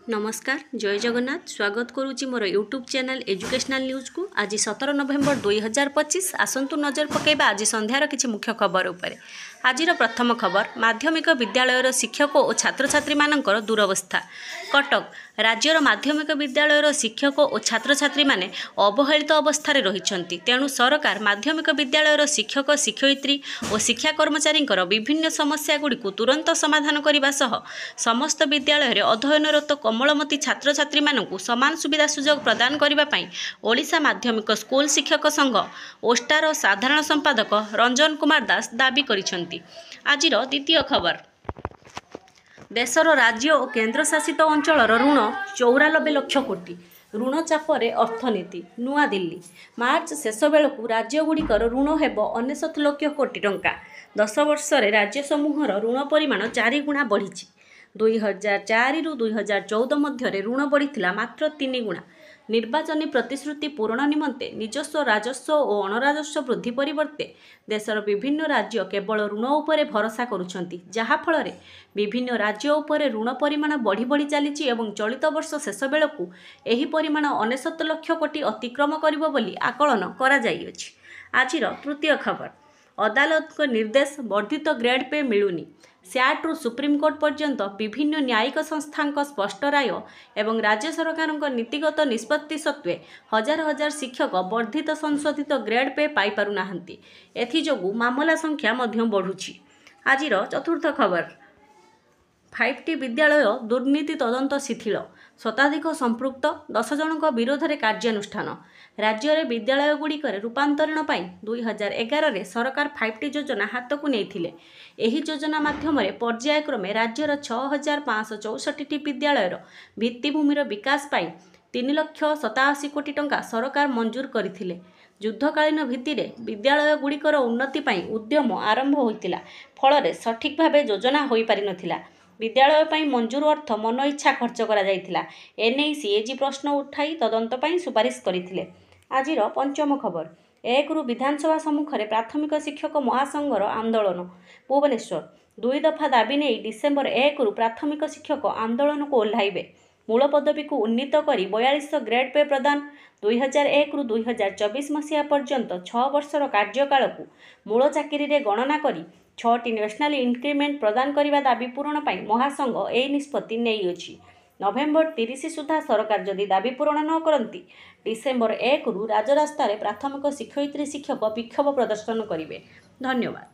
नमस्कार जय जगन्नाथ स्वागत करुच्ची मोर यूट्यूब चैनल एजुकेशनल न्यूज को। आज 17 नवेम्बर 2025 आसंतु नजर पकेबा आज संध्यार किछि मुख्य खबर उपरे। आजिर प्रथम खबर माध्यमिक विद्यालयर शिक्षक और छात्र छात्री मानकर दुरवस्था। कटक राज्यर माध्यमिक विद्यालयर शिक्षक और छात्र छात्री माने अवहेलित अवस्था रही। तेणु सरकार माध्यमिक विद्यालयर शिक्षक शिक्षयित्री और शिक्षा कर्मचारी विभिन्न समस्या गुड़िक तुरंत समाधान करने सह समस्त विद्यालय अध्ययनरत कमलमती छात्र छात्री मानू समान सुविधा सुजोग प्रदान करने ओडिशा माध्यमिक स्कूल शिक्षक संघ ओस्टार साधारण संपादक रंजन कुमार दास दाबी करिसेंती। आजिर द्वितीय खबर देशर राज्य और केन्द्र शासित अंचल ऋण 94 लाख कोटी ऋण चापरे अर्थनीति। नुआ दिल्ली मार्च शेष बेलू राज्यगुड़िकर ऋण हेब 99 लाख कोटी टंका। 10 वर्ष राज्य समूहर ऋण परिमाण 4 गुणा बढ़ी। 2004 रु 2014 मध्य ऋण बढ़ी मात्र 3 गुणा। निर्वाचनी प्रतिश्रुति पूरण निमंते निजस्व राजस्व और अणराजस्व वृद्धि परिवर्ते देशर विभिन्न राज्य केवल ऋण उपरे भरोसा करुछंती, जहा फଳରେ विभिन्न राज्य उपरे ऋण परिमाण बढ़ी बढ़ी चली एवं चलित वर्ष शेष बेलू एही परिमाण 99 लाख कोटी अतिक्रम करिबो बोली आकलन करा जाइअछि। आजिर तृतीय खबर अदालत को निर्देश वर्धित ग्रेड पे मिलुनी। स्याट्रु सुप्रीमकोर्ट पर्यंत विभिन्न न्यायिक संस्था स्पष्ट राय एवं राज्य सरकार नीतिगत निष्पत्ति सत्वे हजार हजार शिक्षक वर्धित संशोधित ग्रेड पे पाई पारु नाहंती। एथिजोगु मामला संख्या मध्य बढ़ुछि। आजिर चतुर्थ खबर 5टी विद्यालय दुर्नीति तदंत शिथिल। शताधिक संपृक्त 10 जनक विरोध में कार्यानुष्ठान। राज्य में विद्यालय गुड़िकर रूपांतरण पर 2011 रे सरकार 5टी योजना हाथ को नहीं। एही योजना माध्यम पर्यायक्रमे राज्यर 6564 विद्यालयर भित्तिभूमिर विकास पाई 3,87,00,000 कोटी टंका सरकार मंजूर करथिले। युद्धकालीन भित्तिरे विद्यालय गुड़िकर उन्नति पाई उद्यम आरंभ होइतिला, फଳରେ सठिक भावे योजना होई पारि नथिला। विद्यालय पाई मंजूर अर्थ मन इच्छा खर्च करा जाइतिला। एने सीएजी प्रश्न उठाई तदंत पाई सुपारिश करथिले। आजिर पंचम खबर 1 रु विधानसभा सम्मुखें प्राथमिक शिक्षक महासंघर आंदोलन। भुवनेश्वर 2 दफा दाबी नहीं डिसेम्बर 1 रु प्राथमिक शिक्षक आंदोलन को ओह्लाइबे। मूल पदवी को उन्नीत करी 42 ग्रेड पे प्रदान। 2001 रु 2024 मसीहा पर्यंत 6 वर्षर कार्यकाल को मूल चाकरी रे गणना करी 6टी नेशनल इंक्रीमेंट प्रदान करने दाबी पूरण पर महासंघ यह निष्पत्ति नहीं अछि। नवेम्बर 30 सुधा सरकार जदि दाबी पूरण न करती डिसेम्बर 1 रु राजरास्तार प्राथमिक शिक्षयित्री शिक्षक विक्षोभ प्रदर्शन करेंगे। धन्यवाद।